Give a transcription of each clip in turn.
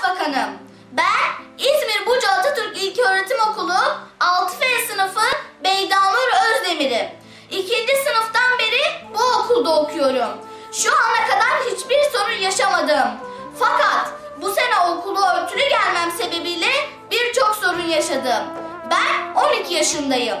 Bakanım. Ben İzmir Buca Atatürk İlköğretim Okulu 6F sınıfı Beydanur Özdemir'im. 2. sınıftan beri bu okulda okuyorum. Şu ana kadar hiçbir sorun yaşamadım. Fakat bu sene okula örtülü gelmem sebebiyle birçok sorun yaşadım. Ben 12 yaşındayım.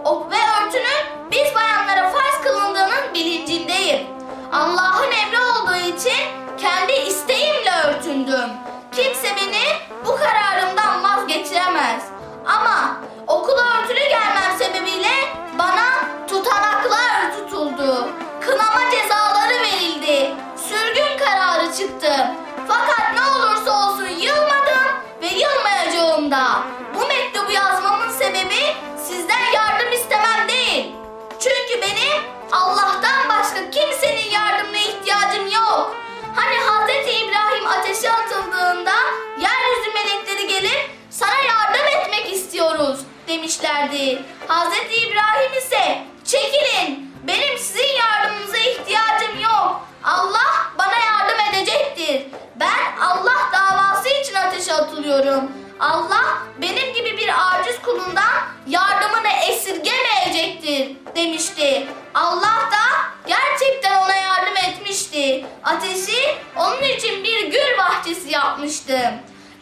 Ve örtünün biz bayanlara farz kılındığının bilincindeyim. Allah'ın emri olduğu için kendi isteğimle örtündüm. Kimse beni bu kararımdan vazgeçiremez. Ama okula örtülü gelmem sebebiyle bana tutanaklar tutuldu. Kınama cezaları verildi. Sürgün kararı çıktı. Fakat ne olursa olsun yılmadım ve yılmayacağım da. Bu mektubu yazmamın sebebi sizden yardım istemem değil. Çünkü benim Allah'tan başka kimsenin yardımına ihtiyacım yok. Hani Hz. İbrahim ateşe atıldığında yeryüzü melekleri gelip sana yardım etmek istiyoruz demişlerdi. Hz. İbrahim ise çekilin, benim sizin yardımınıza ihtiyacım yok. Allah bana yardım edecektir. Ben Allah davası için ateşe atılıyorum. Allah benim gibi bir aciz kulundan yardımını esirgemeyecektir demişti. Allah da gerçekten ona yardım etmişti. Ateşi onun için bir gül bahçesi yapmıştı.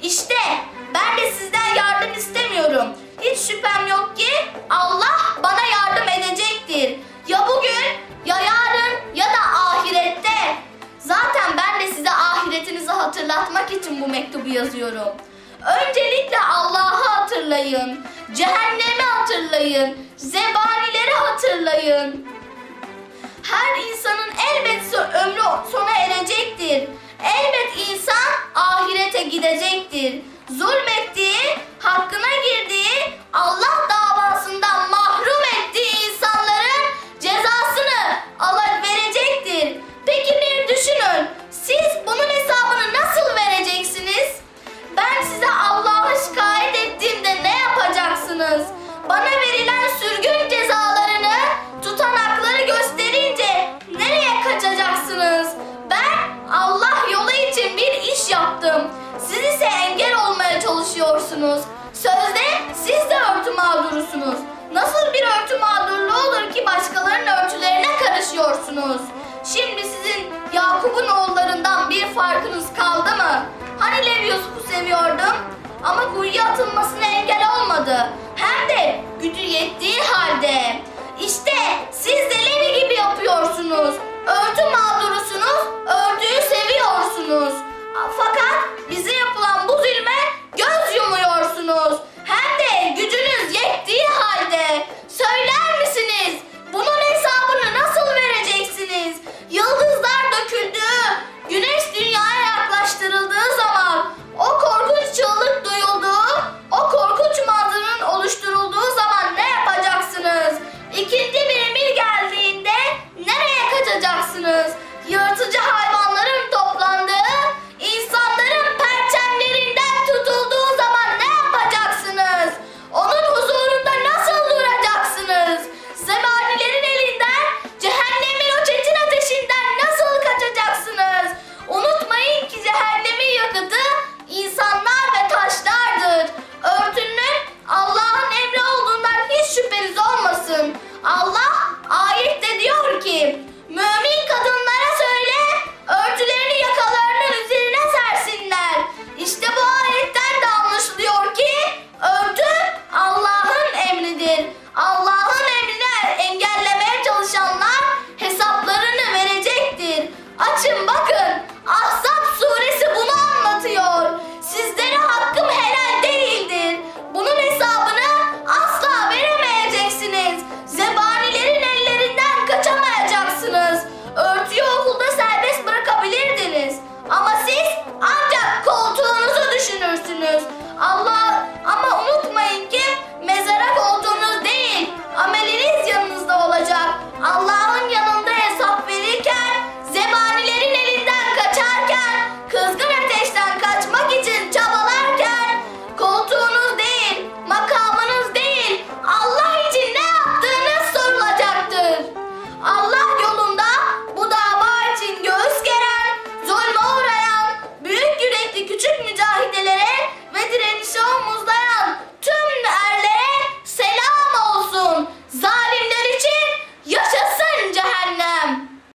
İşte ben de sizden yardım istemiyorum. Hiç şüphem yok ki Allah bana yardım edecektir. Ya bugün, ya yarın, ya da ahirette. Zaten ben de size ahiretinizi hatırlatmak için bu mektubu yazıyorum. Öncelikle Allah'ı hatırlayın, cehennemi hatırlayın, zebanileri hatırlayın. Her insanın elbet ömrü sona erecektir. Elbet insan ahirete gidecektir. Zulmettiği, hakkına girdiği, Allah davasından mahrum ettiği insanların cezasını verecektir. Peki bir düşünün, siz bunun hesabını nasıl vereceksiniz? Ben size Allah'a şikayet ettiğimde ne yapacaksınız? Bana verilen sürgün cezalarını, tutanakları gösterince nereye kaçacaksınız? Ben Allah yolu için bir iş yaptım. Siz ise engel olmaya çalışıyorsunuz. Sözde siz de örtü mağdurusunuz. Nasıl bir örtü mağdurluğu olur ki başkalarının örtülerine karışıyorsunuz? Şimdi sizin Yakup'un oğullarından bir farkınız kaldı mı? Hani Levi Yusuf'u seviyordum ama kuyuya atılmasına engel olmadı. Hem de gücü yettiği halde. İşte siz de Levi gibi yapıyorsunuz. Örtü mağdurusunuz, örtüyü seviyorsunuz. Fakat bizim